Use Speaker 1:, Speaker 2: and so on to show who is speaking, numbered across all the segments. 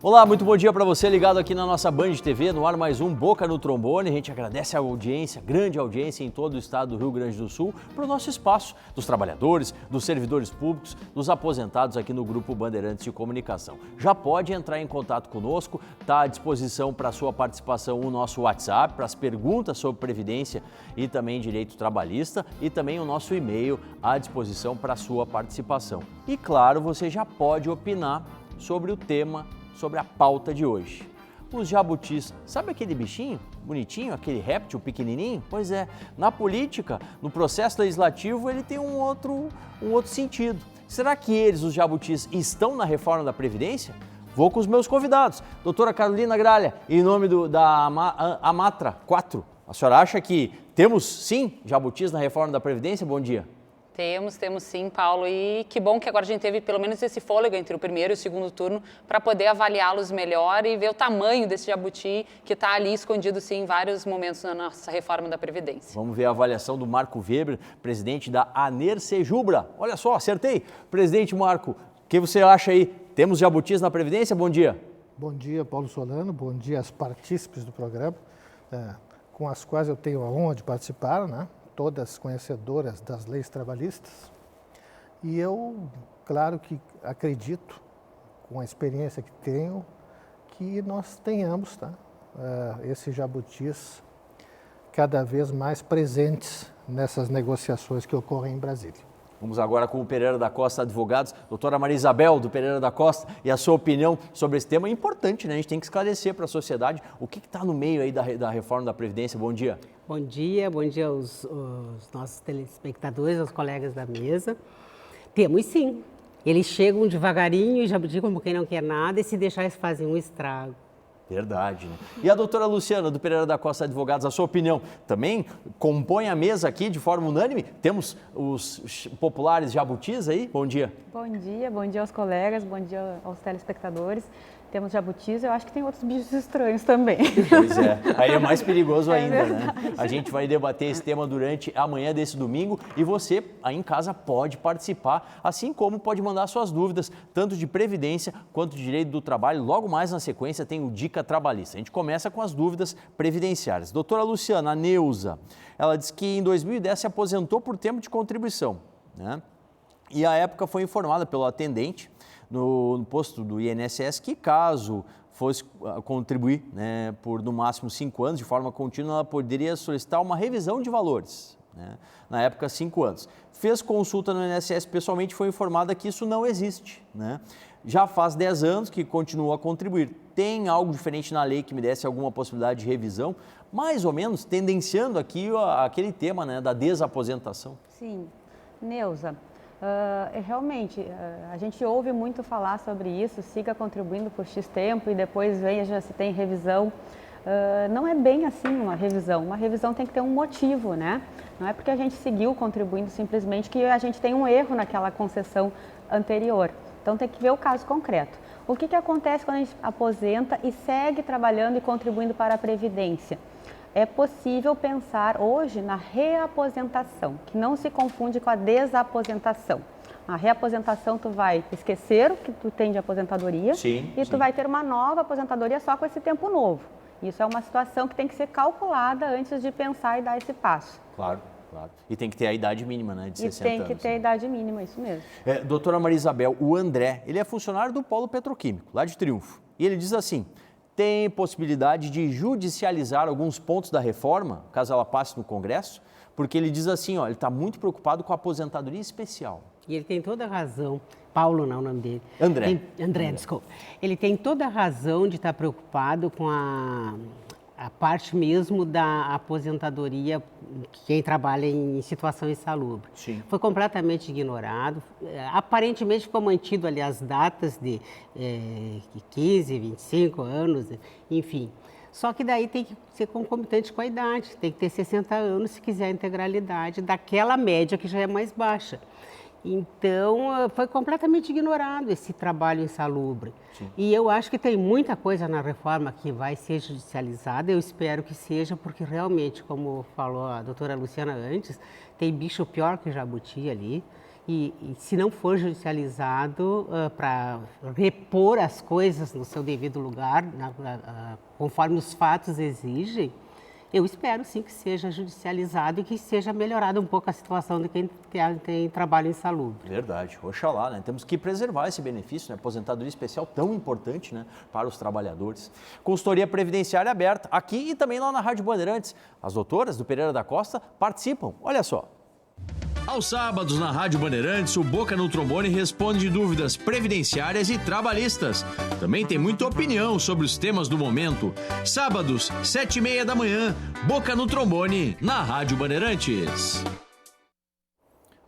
Speaker 1: Olá, muito bom dia para você ligado aqui na nossa Band TV, no ar mais um Boca no Trombone. A gente agradece a audiência, grande audiência em todo o estado do Rio Grande do Sul, para o nosso espaço dos trabalhadores, dos servidores públicos, dos aposentados aqui no Grupo Bandeirantes de Comunicação. Já pode entrar em contato conosco, está à disposição para a sua participação o nosso WhatsApp, para as perguntas sobre Previdência e também Direito Trabalhista e também o nosso e-mail à disposição para a sua participação. E claro, você já pode opinar sobre o tema, sobre a pauta de hoje. Os jabutis, sabe aquele bichinho bonitinho, aquele réptil pequenininho? Pois é, na política, no processo legislativo, ele tem um outro sentido. Será que eles, os jabutis, estão na reforma da Previdência? Vou com os meus convidados. Doutora Carolina Gralha, em nome da Amatra 4, a senhora acha que temos sim jabutis na reforma da Previdência? Bom dia.
Speaker 2: Temos sim, Paulo, e que bom que agora a gente teve pelo menos esse fôlego entre o primeiro e o segundo turno para poder avaliá-los melhor e ver o tamanho desse jabuti que está ali escondido sim em vários momentos na nossa reforma da Previdência.
Speaker 1: Vamos ver a avaliação do Marco Weber, presidente da Anercejubra. Olha só, acertei. Presidente Marco, o que você acha aí? Temos jabutis na Previdência? Bom dia.
Speaker 3: Bom dia, Paulo Solano. Bom dia às partícipes do programa, com as quais eu tenho a honra de participar, né? Todas conhecedoras das leis trabalhistas, e eu, claro que acredito, com a experiência que tenho, que nós tenhamos esses jabutis cada vez mais presentes nessas negociações que ocorrem em Brasília.
Speaker 1: Vamos agora com o Pereira da Costa Advogados, doutora Maria Isabel do Pereira da Costa, e a sua opinião sobre esse tema é importante, né? A gente tem que esclarecer para a sociedade o que está no meio aí da reforma da Previdência. Bom dia.
Speaker 4: Bom dia aos nossos telespectadores, aos colegas da mesa. Temos sim, eles chegam devagarinho e jabuti como quem não quer nada e se deixar eles fazem um estrago.
Speaker 1: Verdade, né? E a doutora Luciana, do Pereira da Costa Advogados, a sua opinião também compõe a mesa aqui de forma unânime? Temos os populares jabutis aí? Bom dia.
Speaker 5: Bom dia aos colegas, bom dia aos telespectadores. Temos jabutis, eu acho que tem outros bichos estranhos também.
Speaker 1: Pois é, aí é mais perigoso ainda, né? A gente vai debater esse tema durante a manhã desse domingo e você aí em casa pode participar, assim como pode mandar suas dúvidas, tanto de Previdência quanto de Direito do Trabalho. Logo mais na sequência tem o Dica Trabalhista. A gente começa com as dúvidas previdenciárias. Doutora Luciana, a Neuza, ela disse que em 2010 se aposentou por tempo de contribuição, né? E à época foi informada pelo atendente no posto do INSS que caso fosse contribuir, né, por no máximo 5 anos de forma contínua, ela poderia solicitar uma revisão de valores, né? Na época 5 anos. Fez consulta no INSS pessoalmente, foi informada que isso não existe, né? Já faz 10 anos que continua a contribuir. Tem algo diferente na lei que me desse alguma possibilidade de revisão? Mais ou menos tendenciando aqui aquele tema, né, da desaposentação.
Speaker 5: Sim, Neuza. Realmente, a gente ouve muito falar sobre isso, siga contribuindo por X tempo e depois veja se tem revisão. Não é bem assim uma revisão tem que ter um motivo, né? Não é porque a gente seguiu contribuindo simplesmente que a gente tem um erro naquela concessão anterior. Então tem que ver o caso concreto. O que acontece quando a gente aposenta e segue trabalhando e contribuindo para a Previdência? É possível pensar hoje na reaposentação, que não se confunde com a desaposentação. A reaposentação tu vai esquecer o que tu tem de aposentadoria tu vai ter uma nova aposentadoria só com esse tempo novo. Isso é uma situação que tem que ser calculada antes de pensar e dar esse passo.
Speaker 1: Claro. E tem que ter a idade mínima, né, de 60 anos.
Speaker 5: E tem que ter a idade mínima, isso mesmo.
Speaker 1: Doutora Maria Isabel, o André, ele é funcionário do Polo Petroquímico, lá de Triunfo. E ele diz assim: tem possibilidade de judicializar alguns pontos da reforma, caso ela passe no Congresso? Porque ele diz assim, ele está muito preocupado com a aposentadoria especial.
Speaker 4: E ele tem toda a razão. Paulo não, o nome dele.
Speaker 1: André,
Speaker 4: desculpa. Ele tem toda a razão de estar preocupado com a parte mesmo da aposentadoria, quem trabalha em situação insalubre.
Speaker 1: Sim.
Speaker 4: Foi completamente ignorado. Aparentemente ficou mantido ali as datas de 15, 25 anos, enfim. Só que daí tem que ser concomitante com a idade, tem que ter 60 anos se quiser a integralidade daquela média que já é mais baixa. Então, foi completamente ignorado esse trabalho insalubre.
Speaker 1: Sim.
Speaker 4: E eu acho que tem muita coisa na reforma que vai ser judicializada, eu espero que seja, porque realmente, como falou a doutora Luciana antes, tem bicho pior que jabuti ali, E se não for judicializado, para repor as coisas no seu devido lugar, conforme os fatos exigem, eu espero sim que seja judicializado e que seja melhorada um pouco a situação de quem tem trabalho insalubre.
Speaker 1: Verdade, oxalá, né? Temos que preservar esse benefício, né? Aposentadoria especial tão importante, né? Para os trabalhadores. Consultoria previdenciária aberta, aqui e também lá na Rádio Bandeirantes. As doutoras do Pereira da Costa participam, olha só. Aos sábados, na Rádio Bandeirantes, o Boca no Trombone responde dúvidas previdenciárias e trabalhistas. Também tem muita opinião sobre os temas do momento. Sábados, 7h30 da manhã, Boca no Trombone, na Rádio Bandeirantes.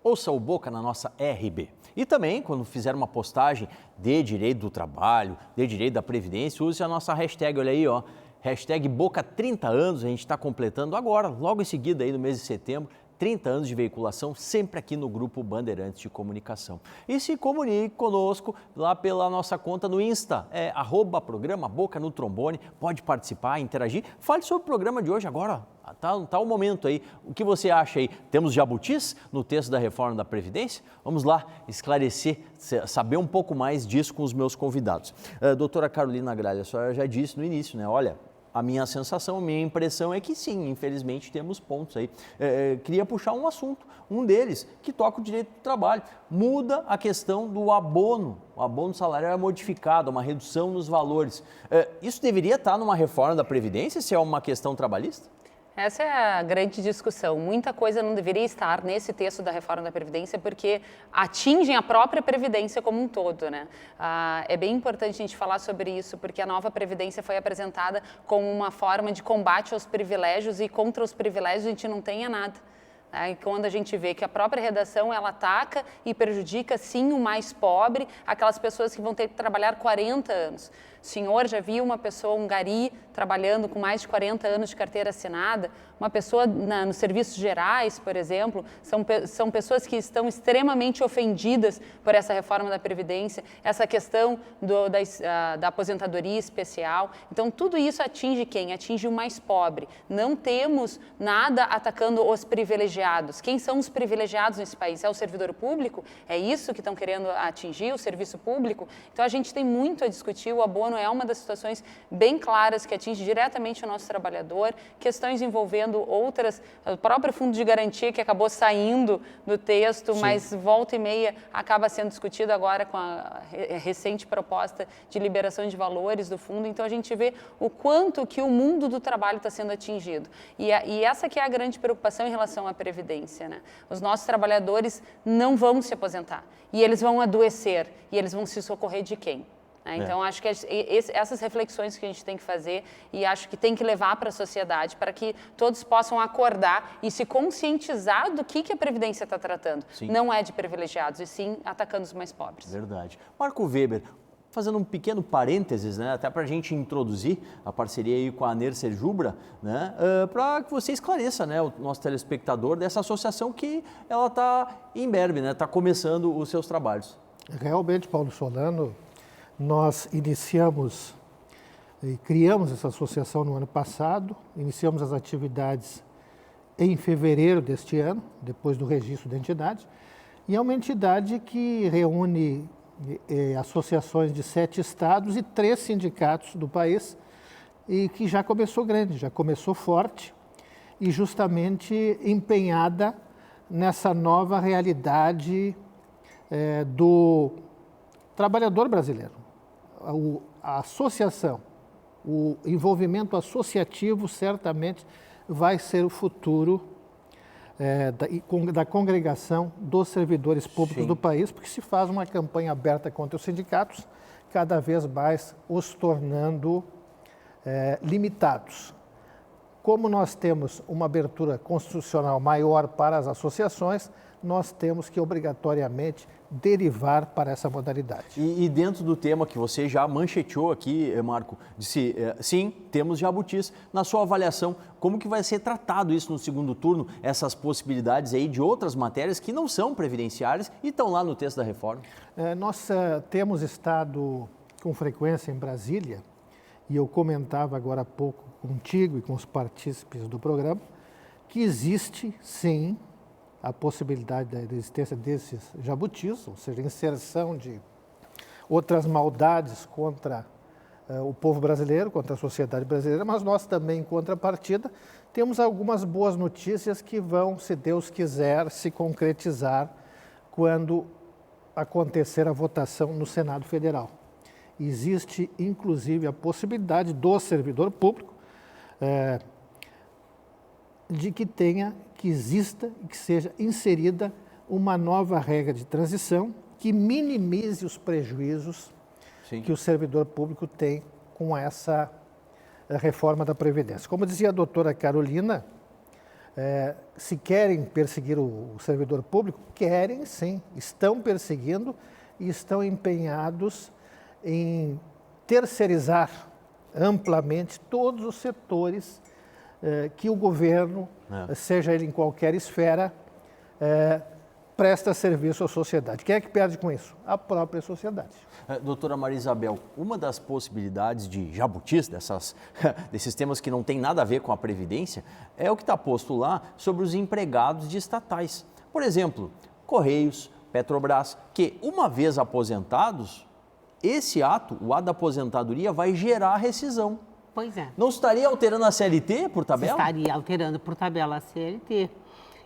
Speaker 1: Ouça o Boca na nossa RB. E também, quando fizer uma postagem de direito do trabalho, de direito da previdência, use a nossa hashtag, olha aí, ó. Hashtag Boca 30 anos, a gente está completando agora, logo em seguida, aí no mês de setembro, 30 anos de veiculação, sempre aqui no Grupo Bandeirantes de Comunicação. E se comunique conosco lá pela nossa conta no Insta, @programa Boca no Trombone, pode participar, interagir. Fale sobre o programa de hoje agora, tá o momento aí. O que você acha aí? Temos jabutis no texto da reforma da Previdência? Vamos lá esclarecer, saber um pouco mais disso com os meus convidados. Doutora Carolina Gralha, a senhora já disse no início, né? Olha, a minha sensação, a minha impressão é que sim, infelizmente temos pontos aí. Queria puxar um assunto, um deles, que toca o direito do trabalho. Muda a questão do abono. O abono salarial é modificado, uma redução nos valores. Isso deveria estar numa reforma da Previdência, se é uma questão trabalhista?
Speaker 2: Essa é a grande discussão. Muita coisa não deveria estar nesse texto da reforma da Previdência porque atingem a própria Previdência como um todo, né? É bem importante a gente falar sobre isso porque a nova Previdência foi apresentada como uma forma de combate aos privilégios e contra os privilégios a gente não tenha nada. E quando a gente vê que a própria redação ela ataca e prejudica sim o mais pobre, aquelas pessoas que vão ter que trabalhar 40 anos. O senhor já viu uma pessoa, um gari, trabalhando com mais de 40 anos de carteira assinada? Uma pessoa nos serviços gerais, por exemplo, são pessoas que estão extremamente ofendidas por essa reforma da Previdência, essa questão da aposentadoria especial. Então, tudo isso atinge quem? Atinge o mais pobre. Não temos nada atacando os privilegiados. Quem são os privilegiados nesse país? É o servidor público? É isso que estão querendo atingir, o serviço público? Então, a gente tem muito a discutir. O abono é uma das situações bem claras que atinge diretamente o nosso trabalhador. Questões envolvendo outras, o próprio fundo de garantia que acabou saindo do texto, sim, mas volta e meia acaba sendo discutido agora com a recente proposta de liberação de valores do fundo. Então, a gente vê o quanto que o mundo do trabalho está sendo atingido. E essa que é a grande preocupação em relação à Previdência, né? Os nossos trabalhadores não vão se aposentar e eles vão adoecer e eles vão se socorrer de quem? Então, acho que essas reflexões que a gente tem que fazer e acho que tem que levar para a sociedade para que todos possam acordar e se conscientizar do que a Previdência está tratando. Sim. Não é de privilegiados, e sim atacando os mais pobres.
Speaker 1: Verdade. Marco Weber, fazendo um pequeno parênteses, né, até para a gente introduzir a parceria aí com a Nercer Jubra, né, para que você esclareça, né, o nosso telespectador dessa associação que ela está em berbe, né, está começando os seus trabalhos.
Speaker 3: Realmente, Paulo Solano, nós iniciamos e criamos essa associação no ano passado, iniciamos as atividades em fevereiro deste ano, depois do registro da entidade, e é uma entidade que reúne associações de 7 estados e 3 sindicatos do país, e que já começou grande, já começou forte e justamente empenhada nessa nova realidade do trabalhador brasileiro. A associação, o envolvimento associativo certamente vai ser o futuro da congregação dos servidores públicos, sim, do país, porque se faz uma campanha aberta contra os sindicatos, cada vez mais os tornando limitados. Como nós temos uma abertura constitucional maior para as associações, nós temos que obrigatoriamente derivar para essa modalidade.
Speaker 1: E dentro do tema que você já mancheteou aqui, Marco, disse, sim, temos jabutis. Na sua avaliação, como que vai ser tratado isso no segundo turno, essas possibilidades aí de outras matérias que não são previdenciárias e estão lá no texto da reforma?
Speaker 3: Nós temos estado com frequência em Brasília, e eu comentava agora há pouco contigo e com os partícipes do programa, que existe, sim, a possibilidade da existência desses jabutis, ou seja, inserção de outras maldades contra o povo brasileiro, contra a sociedade brasileira, mas nós também, em contrapartida, temos algumas boas notícias que vão, se Deus quiser, se concretizar quando acontecer a votação no Senado Federal. Existe, inclusive, a possibilidade do servidor público de que exista e que seja inserida uma nova regra de transição que minimize os prejuízos que o servidor público tem com essa reforma da Previdência. Como dizia a doutora Carolina, se querem perseguir o servidor público, querem sim, estão perseguindo e estão empenhados em terceirizar amplamente todos os setores que o governo, seja ele em qualquer esfera, presta serviço à sociedade. Quem é que perde com isso? A própria sociedade.
Speaker 1: Doutora Maria Isabel, uma das possibilidades de jabutis, desses temas que não tem nada a ver com a Previdência, é o que está posto lá sobre os empregados de estatais. Por exemplo, Correios, Petrobras, que uma vez aposentados, esse ato, o ato da aposentadoria, vai gerar rescisão.
Speaker 4: Pois é.
Speaker 1: Não estaria alterando a CLT por tabela?
Speaker 4: Estaria alterando por tabela a CLT.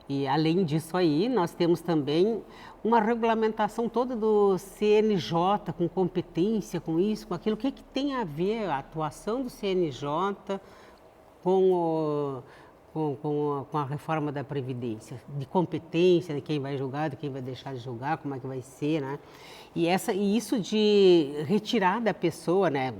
Speaker 4: E, além disso aí, nós temos também uma regulamentação toda do CNJ, com competência, com isso, com aquilo. O que tem a ver a atuação do CNJ com a reforma da Previdência? De competência, de quem vai julgar, de quem vai deixar de julgar, como é que vai ser, né? E isso de retirar da pessoa, né,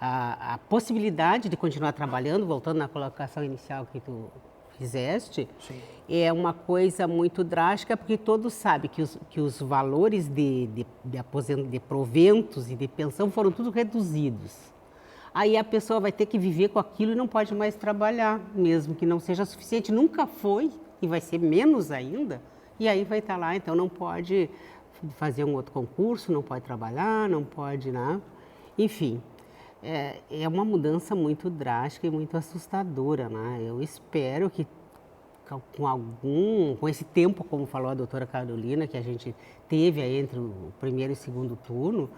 Speaker 4: a possibilidade de continuar trabalhando, voltando na colocação inicial que tu fizeste, sim, é uma coisa muito drástica, porque todos sabem que os valores de proventos e de pensão foram tudo reduzidos. Aí a pessoa vai ter que viver com aquilo e não pode mais trabalhar, mesmo que não seja suficiente. Nunca foi e vai ser menos ainda. E aí vai estar lá, então não pode fazer um outro concurso, não pode trabalhar, não pode, né? Enfim, é uma mudança muito drástica e muito assustadora, né? Eu espero que com esse tempo, como falou a doutora Carolina, que a gente teve aí entre o primeiro e o segundo turno,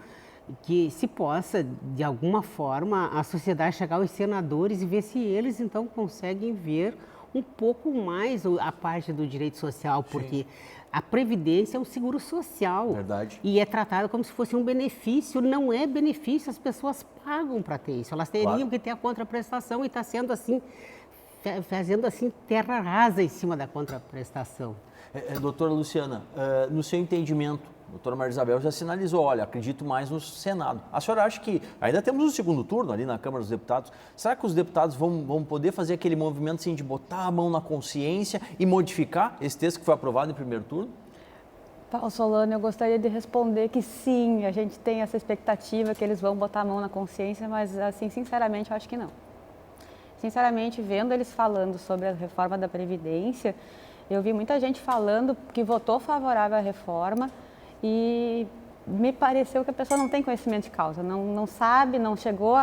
Speaker 4: que se possa, de alguma forma, a sociedade chegar aos senadores e ver se eles, então, conseguem ver um pouco mais a parte do direito social, porque a Previdência é um seguro social. Verdade. E é tratado como se fosse um benefício. Não é benefício, as pessoas pagam para ter isso. Elas teriam que ter a contraprestação e está sendo assim, fazendo assim terra rasa em cima da contraprestação.
Speaker 1: Doutora Luciana, no seu entendimento, a doutora Maria Isabel já sinalizou, olha, acredito mais no Senado. A senhora acha que ainda temos um segundo turno ali na Câmara dos Deputados, será que os deputados vão poder fazer aquele movimento assim, de botar a mão na consciência e modificar esse texto que foi aprovado em primeiro turno?
Speaker 5: Paulo Solano, eu gostaria de responder que sim, a gente tem essa expectativa que eles vão botar a mão na consciência, mas assim, sinceramente, eu acho que não. Sinceramente, vendo eles falando sobre a reforma da Previdência, eu vi muita gente falando que votou favorável à reforma e me pareceu que a pessoa não tem conhecimento de causa, não sabe, não chegou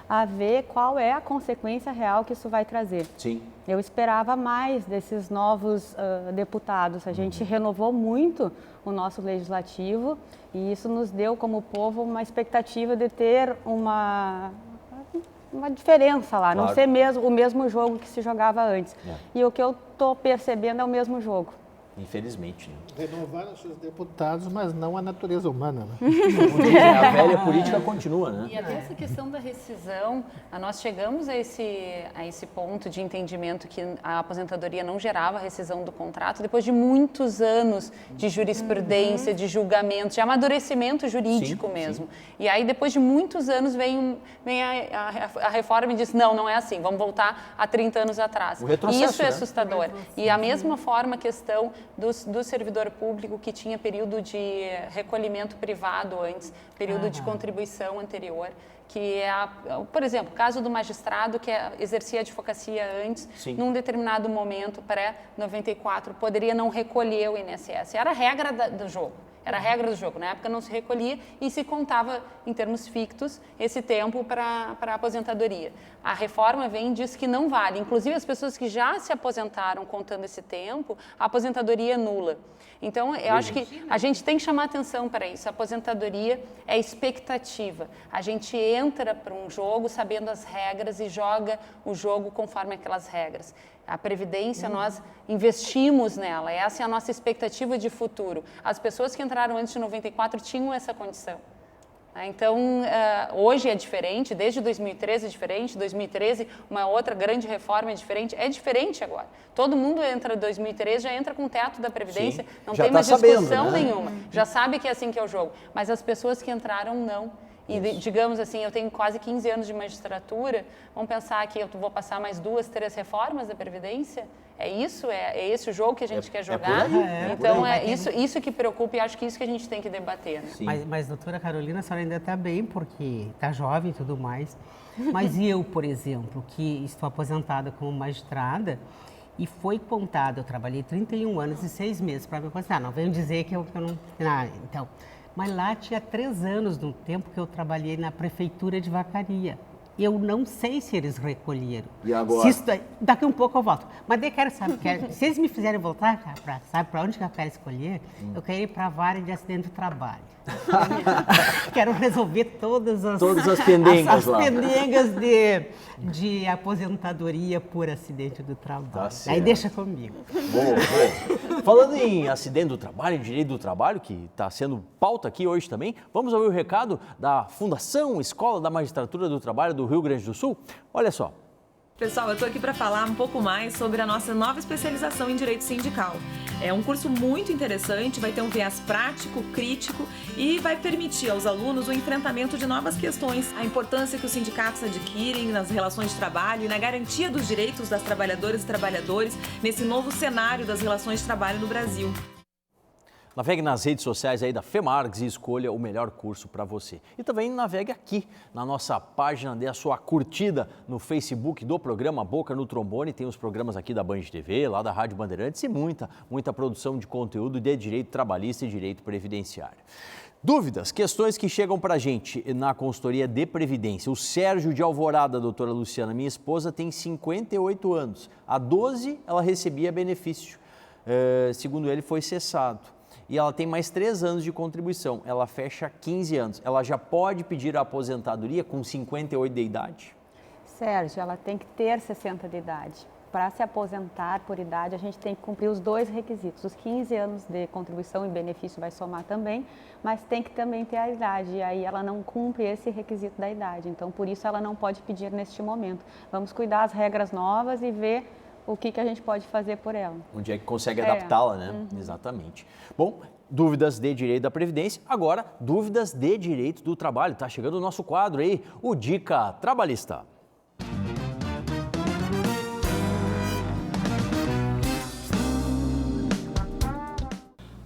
Speaker 5: a ver qual é a consequência real que isso vai trazer. Sim. Eu esperava mais desses novos deputados. A gente renovou muito o nosso legislativo e isso nos deu, como povo, uma expectativa de ter uma diferença lá, claro, não ser o mesmo jogo que se jogava antes. E o que eu estou percebendo é o mesmo jogo.
Speaker 1: Infelizmente. Né?
Speaker 3: Renovaram seus deputados, mas não a natureza humana. Né?
Speaker 1: A velha política continua, né?
Speaker 2: E até essa questão da rescisão, nós chegamos a esse ponto de entendimento que a aposentadoria não gerava rescisão do contrato depois de muitos anos de jurisprudência, de julgamento, de amadurecimento jurídico mesmo. Sim. E aí, depois de muitos anos, vem a reforma e diz, não é assim, vamos voltar a 30 anos atrás. E isso é assustador. E a mesma forma a questão do servidor público que tinha período de recolhimento privado antes, período de contribuição anterior, que é, por exemplo, o caso do magistrado que exercia a advocacia antes, num determinado momento, pré-94, poderia não recolher o INSS. Era a regra do jogo. Era a regra do jogo. Na época não se recolhia e se contava em termos fictos esse tempo para a aposentadoria. A reforma vem e diz que não vale. Inclusive as pessoas que já se aposentaram contando esse tempo, a aposentadoria é nula. Então, eu acho que a gente tem que chamar atenção para isso. A aposentadoria é expectativa. A gente entra para um jogo sabendo as regras e joga o jogo conforme aquelas regras. A Previdência, nós investimos nela. Essa é a nossa expectativa de futuro. As pessoas que entraram antes de 94 tinham essa condição. Então, hoje é diferente, desde 2013 é diferente, 2013 uma outra grande reforma é diferente agora. Todo mundo entra em 2013, já entra com o teto da Previdência, não tem mais discussão nenhuma, já sabe que é assim que é o jogo, mas as pessoas que entraram não. E digamos assim, eu tenho quase 15 anos de magistratura, vamos pensar que eu vou passar mais 2, 3 reformas da Previdência? É isso? É esse o jogo que a gente quer jogar? Então, é isso que preocupa e acho que isso que a gente tem que debater. Né?
Speaker 4: Mas, doutora Carolina, a senhora ainda está bem, porque está jovem e tudo mais. Mas eu, por exemplo, que estou aposentada como magistrada, e foi contado, eu trabalhei 31 anos e 6 meses para me aposentar. Não venham dizer que eu não... Então... Mas lá tinha 3 anos, no tempo que eu trabalhei na prefeitura de Vacaria. Eu não sei se eles recolheram.
Speaker 1: E agora?
Speaker 4: Daqui um pouco eu volto. Mas daí quero saber, se eles me fizerem voltar, sabe para onde que eu quero escolher? Eu quero ir para a vara de acidente do trabalho. Quero resolver todas as pendengas lá. As pendengas de aposentadoria por acidente do trabalho. Aí deixa comigo.
Speaker 1: Boa. Falando em acidente do trabalho, em direito do trabalho, que está sendo pauta aqui hoje também, vamos ouvir o recado da Fundação Escola da Magistratura do Trabalho do Rio Grande do Sul? Olha só.
Speaker 6: Pessoal, eu estou aqui para falar um pouco mais sobre a nossa nova especialização em Direito Sindical. É um curso muito interessante, vai ter um viés prático, crítico e vai permitir aos alunos o enfrentamento de novas questões, a importância que os sindicatos adquirem nas relações de trabalho e na garantia dos direitos das trabalhadoras e trabalhadores nesse novo cenário das relações de trabalho no Brasil.
Speaker 1: Navegue nas redes sociais aí da FEMARGS e escolha o melhor curso para você. E também navegue aqui na nossa página, dê a sua curtida no Facebook do programa Boca no Trombone. Tem os programas aqui da Band TV, lá da Rádio Bandeirantes e muita produção de conteúdo de direito trabalhista e direito previdenciário. Dúvidas, questões que chegam para a gente na consultoria de Previdência. O Sérgio de Alvorada, doutora Luciana, minha esposa, tem 58 anos. Há 12 ela recebia benefício. Segundo ele, foi cessado. E ela tem mais 3 anos de contribuição, ela fecha 15 anos. Ela já pode pedir a aposentadoria com 58 de idade?
Speaker 5: Sérgio, ela tem que ter 60 de idade. Para se aposentar por idade, a gente tem que cumprir os 2 requisitos. Os 15 anos de contribuição e benefício vai somar também, mas tem que também ter a idade. E aí ela não cumpre esse requisito da idade. Então, por isso, ela não pode pedir neste momento. Vamos cuidar das regras novas e ver o que a gente pode fazer por ela.
Speaker 1: Onde é que consegue adaptá-la, né? Exatamente. Bom, dúvidas de direito da Previdência, agora dúvidas de direito do trabalho. Tá chegando o nosso quadro aí, o Dica Trabalhista.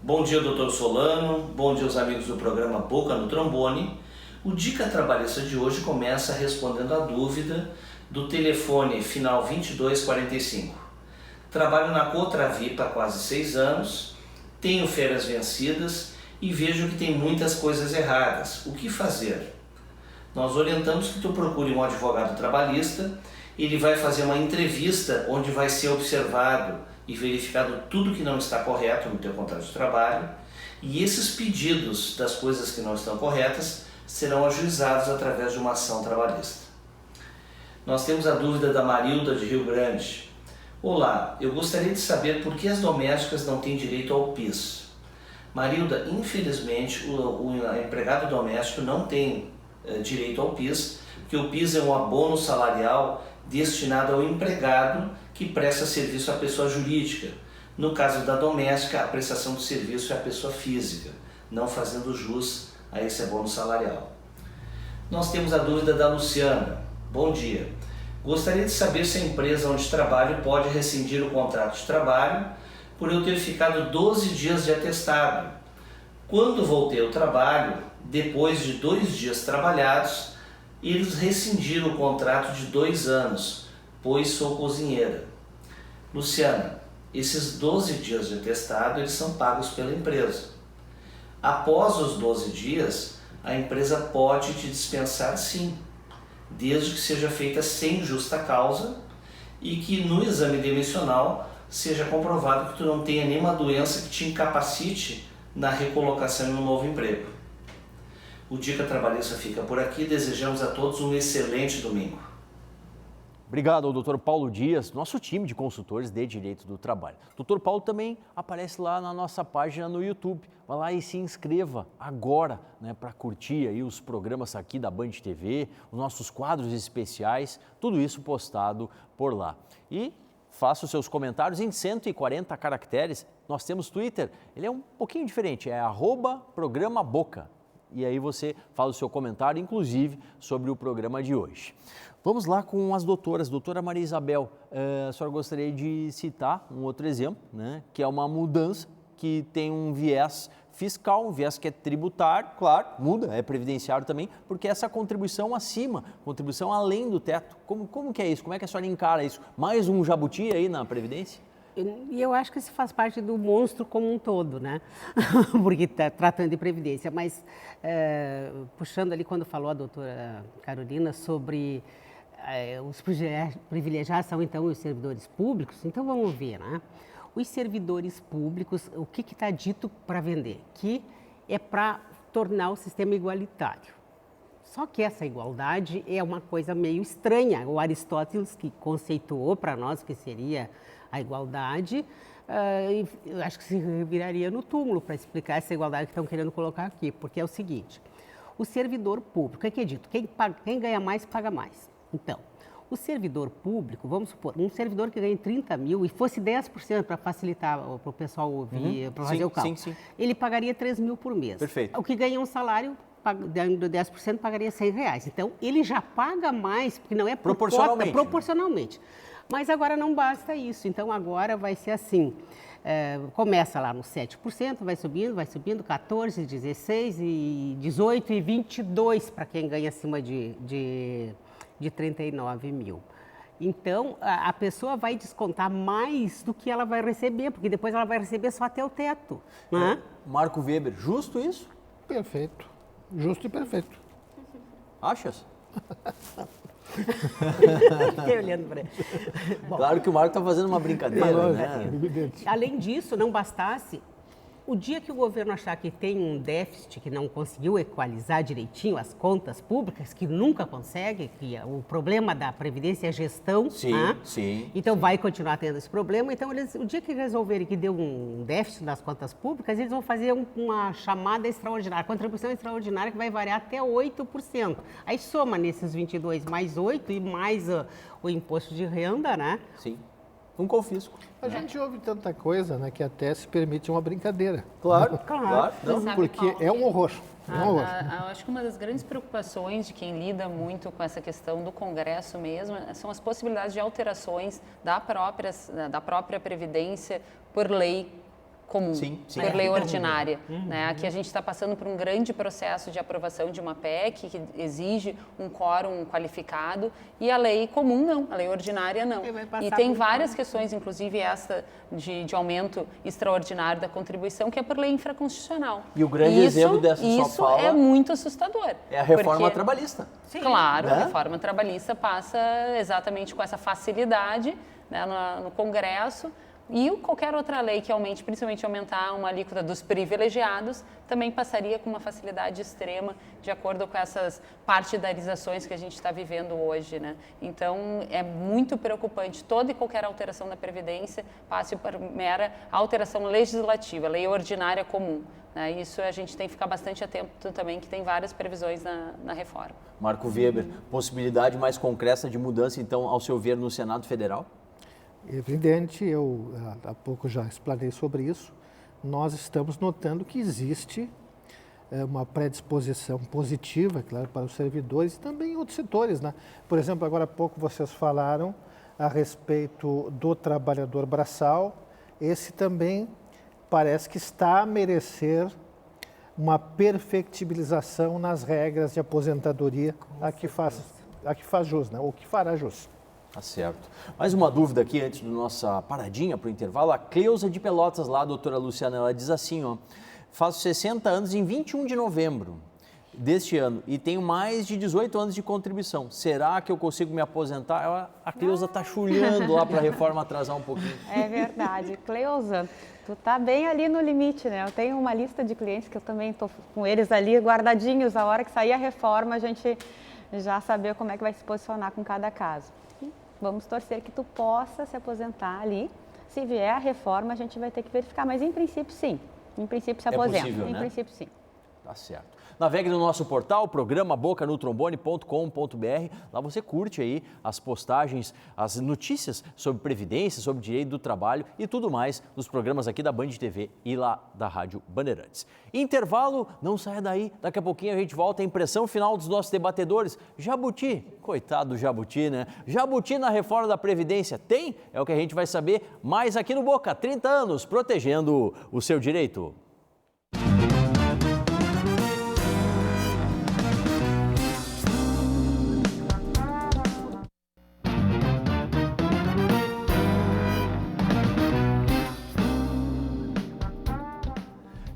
Speaker 7: Bom dia, doutor Solano. Bom dia, os amigos do programa Boca no Trombone. O Dica Trabalhista de hoje começa respondendo a dúvida do telefone final 2245. Trabalho na Cotravipa há quase 6 anos, tenho férias vencidas e vejo que tem muitas coisas erradas. O que fazer? Nós orientamos que tu procure um advogado trabalhista, ele vai fazer uma entrevista onde vai ser observado e verificado tudo que não está correto no teu contrato de trabalho, e esses pedidos das coisas que não estão corretas serão ajuizados através de uma ação trabalhista. Nós temos a dúvida da Marilda de Rio Grande. Olá, eu gostaria de saber por que as domésticas não têm direito ao PIS. Marilda, infelizmente o empregado doméstico não tem direito ao PIS, porque o PIS é um abono salarial destinado ao empregado que presta serviço à pessoa jurídica. No caso da doméstica, a prestação do serviço é a pessoa física, não fazendo jus a esse abono salarial. Nós temos a dúvida da Luciana. Bom dia. Gostaria de saber se a empresa onde trabalho pode rescindir o contrato de trabalho por eu ter ficado 12 dias de atestado. Quando voltei ao trabalho, depois de 2 dias trabalhados, eles rescindiram o contrato de 2 anos, pois sou cozinheira. Luciana, esses 12 dias de atestado eles são pagos pela empresa. Após os 12 dias, a empresa pode te dispensar sim, desde que seja feita sem justa causa e que no exame demissional seja comprovado que tu não tenha nenhuma doença que te incapacite na recolocação em um novo emprego. O Dica Trabalhista fica por aqui, desejamos a todos um excelente domingo.
Speaker 1: Obrigado ao Dr. Paulo Dias, nosso time de consultores de direito do trabalho. Dr. Paulo também aparece lá na nossa página no YouTube. Vá lá e se inscreva agora, né, para curtir aí os programas aqui da Band TV, os nossos quadros especiais, tudo isso postado por lá. E faça os seus comentários em 140 caracteres. Nós temos Twitter, ele é um pouquinho diferente, é @programaboca. E aí você fala o seu comentário, inclusive, sobre o programa de hoje. Vamos lá com as doutoras. Doutora Maria Isabel, a senhora gostaria de citar um outro exemplo, né, que é uma mudança que tem um viés fiscal, um viés que é tributário, claro, muda, é previdenciário também, porque essa contribuição acima, contribuição além do teto. Como que é isso? Como é que a senhora encara isso? Mais um jabuti aí na Previdência?
Speaker 4: E eu acho que isso faz parte do monstro como um todo, né? Porque está tratando de previdência. Mas, puxando ali quando falou a doutora Carolina sobre os privilegiados são, então, os servidores públicos, então vamos ver, né? Os servidores públicos, o que está dito para vender? Que é para tornar o sistema igualitário. Só que essa igualdade é uma coisa meio estranha. O Aristóteles, que conceituou para nós o que seria a igualdade, eu acho que se reviraria no túmulo para explicar essa igualdade que estão querendo colocar aqui, porque é o seguinte, o servidor público, o que é dito? Quem ganha mais, paga mais. Então, o servidor público, vamos supor, um servidor que ganha 30 mil e fosse 10% para facilitar para o pessoal ouvir, para fazer o cálculo, ele pagaria 3 mil por mês.
Speaker 1: Perfeito.
Speaker 4: O que ganha um salário, dando 10%, pagaria R$100. Então, ele já paga mais, porque não é por
Speaker 1: proporcionalmente,
Speaker 4: cota, proporcionalmente. Mas agora não basta isso, então agora vai ser assim, começa lá no 7%, vai subindo, 14%, 16%, e 18% e 22% para quem ganha acima de 39 mil. Então, a pessoa vai descontar mais do que ela vai receber, porque depois ela vai receber só até o teto. Né?
Speaker 1: Marco Weber, justo isso?
Speaker 3: Perfeito. Justo e perfeito.
Speaker 1: Achas?
Speaker 4: Fiquei olhando para ele. Bom,
Speaker 1: claro que o Marco está fazendo uma brincadeira, né?
Speaker 4: Além disso, não bastasse, o dia que o governo achar que tem um déficit, que não conseguiu equalizar direitinho as contas públicas, que nunca consegue, que o problema da Previdência é a gestão,
Speaker 1: sim,
Speaker 4: né?
Speaker 1: sim.
Speaker 4: Então vai continuar tendo esse problema. Então, o dia que resolverem que deu um déficit nas contas públicas, eles vão fazer uma chamada extraordinária, contribuição extraordinária que vai variar até 8%. Aí soma nesses 22 mais 8 e mais o imposto de renda, né?
Speaker 1: Sim. Um confisco.
Speaker 3: A gente ouve tanta coisa, né, que até se permite uma brincadeira.
Speaker 1: Claro.
Speaker 3: Não,
Speaker 2: Sabe,
Speaker 3: porque
Speaker 2: Paulo,
Speaker 3: é um horror.
Speaker 2: Eu acho que uma das grandes preocupações de quem lida muito com essa questão do Congresso mesmo são as possibilidades de alterações da própria Previdência por lei comum,
Speaker 1: sim.
Speaker 2: por lei ordinária. Né? Aqui a gente está passando por um grande processo de aprovação de uma PEC que exige um quórum qualificado e a lei comum não, a lei ordinária não. E tem várias questões, inclusive essa de aumento extraordinário da contribuição, que é por lei infraconstitucional.
Speaker 1: E o grande exemplo dessa sua fala
Speaker 2: é muito assustador.
Speaker 1: É a reforma trabalhista.
Speaker 2: Sim, claro,
Speaker 1: né?
Speaker 2: A reforma trabalhista passa exatamente com essa facilidade, né, no Congresso. E qualquer outra lei que aumente, principalmente aumentar uma alíquota dos privilegiados, também passaria com uma facilidade extrema, de acordo com essas partidarizações que a gente está vivendo hoje, né? Então, é muito preocupante toda e qualquer alteração da Previdência passe por mera alteração legislativa, lei ordinária comum. Né? Isso a gente tem que ficar bastante atento também, que tem várias previsões na reforma.
Speaker 1: Marco Weber, possibilidade mais concreta de mudança, então, ao seu ver, no Senado Federal?
Speaker 3: Evidente, eu há pouco já explanei sobre isso, nós estamos notando que existe uma predisposição positiva, claro, para os servidores e também em outros setores, né? Por exemplo, agora há pouco vocês falaram a respeito do trabalhador braçal, esse também parece que está a merecer uma perfectibilização nas regras de aposentadoria a que faz jus, né? Ou que fará jus.
Speaker 1: Tá certo. Mais uma dúvida aqui antes da nossa paradinha para o intervalo. A Cleusa de Pelotas lá, a doutora Luciana, ela diz assim, ó. faço 60 anos em 21 de novembro deste ano e tenho mais de 18 anos de contribuição. Será que eu consigo me aposentar? A Cleusa está chulhando lá para a reforma atrasar um pouquinho.
Speaker 5: É verdade. Cleusa, tu tá bem ali no limite, né? Eu tenho uma lista de clientes que eu também estou com eles ali guardadinhos. A hora que sair a reforma, a gente já saber como é que vai se posicionar com cada caso. E vamos torcer que tu possa se aposentar ali. Se vier a reforma, a gente vai ter que verificar, mas em princípio, sim. Em princípio, se aposenta.
Speaker 1: Possível,
Speaker 5: em
Speaker 1: né?
Speaker 5: princípio, sim.
Speaker 1: Tá certo. Navegue no nosso portal, programa bocanotrombone.com.br. Lá você curte aí as postagens, as notícias sobre previdência, sobre direito do trabalho e tudo mais nos programas aqui da Band TV e lá da Rádio Bandeirantes. Intervalo, não saia daí. Daqui a pouquinho a gente volta à impressão final dos nossos debatedores. Jabuti, coitado do Jabuti, né? Jabuti na reforma da Previdência tem? É o que a gente vai saber mais aqui no Boca. 30 anos protegendo o seu direito.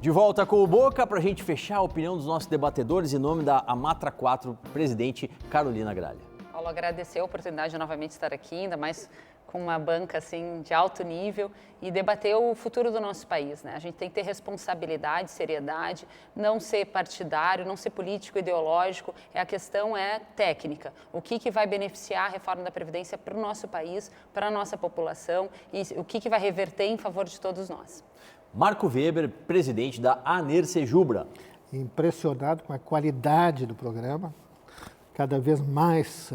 Speaker 1: De volta com o Boca para a gente fechar a opinião dos nossos debatedores em nome da Amatra 4, presidente Carolina Gralha.
Speaker 2: Paulo, agradecer a oportunidade de novamente estar aqui, ainda mais com uma banca assim de alto nível e debater o futuro do nosso país, né? A gente tem que ter responsabilidade, seriedade, não ser partidário, não ser político, ideológico. A questão é técnica. O que vai beneficiar a reforma da Previdência para o nosso país, para a nossa população e o que vai reverter em favor de todos nós.
Speaker 1: Marco Weber, presidente da Anercejubra.
Speaker 3: Impressionado com a qualidade do programa, cada vez mais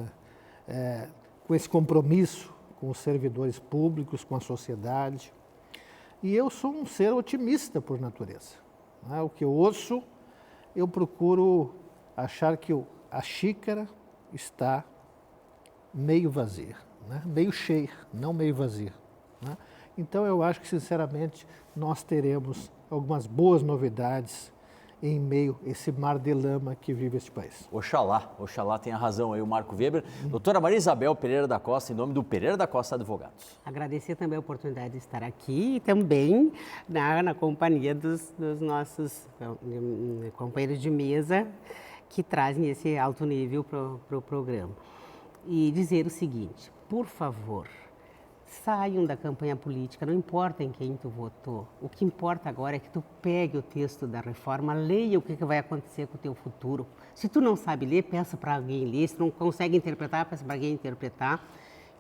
Speaker 3: com esse compromisso com os servidores públicos, com a sociedade. E eu sou um ser otimista por natureza. Né? O que eu ouço, eu procuro achar que a xícara está meio vazia, né? Meio cheia, não meio vazia. Né? Então, eu acho que, sinceramente, nós teremos algumas boas novidades em meio a esse mar de lama que vive este país.
Speaker 1: Oxalá tenha razão aí o Marco Weber. Doutora Maria Isabel Pereira da Costa, em nome do Pereira da Costa Advogados.
Speaker 4: Agradecer também a oportunidade de estar aqui e também na companhia dos nossos companheiros de mesa que trazem esse alto nível para o programa. E dizer o seguinte, por favor, saiam da campanha política, não importa em quem tu votou. O que importa agora é que tu pegue o texto da reforma, leia o que vai acontecer com o teu futuro. Se tu não sabe ler, peça para alguém ler. Se tu não consegue interpretar, peça para alguém interpretar.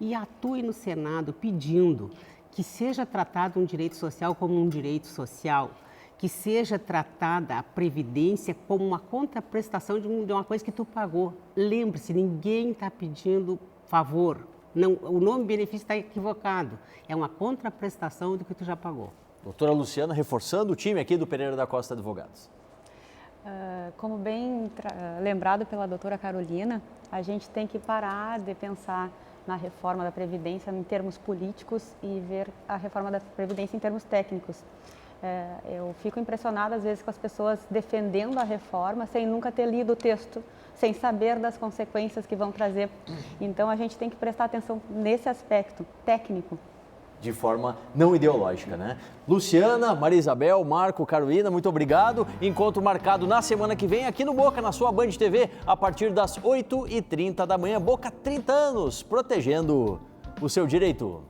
Speaker 4: E atue no Senado pedindo que seja tratado um direito social como um direito social, que seja tratada a Previdência como uma contraprestação de uma coisa que tu pagou. Lembre-se, ninguém está pedindo favor. Não, o nome benefício está equivocado. É uma contraprestação do que tu já pagou.
Speaker 1: Doutora Luciana, reforçando o time aqui do Pereira da Costa Advogados.
Speaker 5: Como bem lembrado pela doutora Carolina, a gente tem que parar de pensar na reforma da Previdência em termos políticos e ver a reforma da Previdência em termos técnicos. Eu fico impressionada, às vezes, com as pessoas defendendo a reforma sem nunca ter lido o texto, sem saber das consequências que vão trazer. Então, a gente tem que prestar atenção nesse aspecto técnico.
Speaker 1: De forma não ideológica, né? Luciana, Maria Isabel, Marco, Carolina, muito obrigado. Encontro marcado na semana que vem aqui no Boca, na sua Band TV, a partir das 8h30 da manhã. Boca, 30 anos, protegendo o seu direito.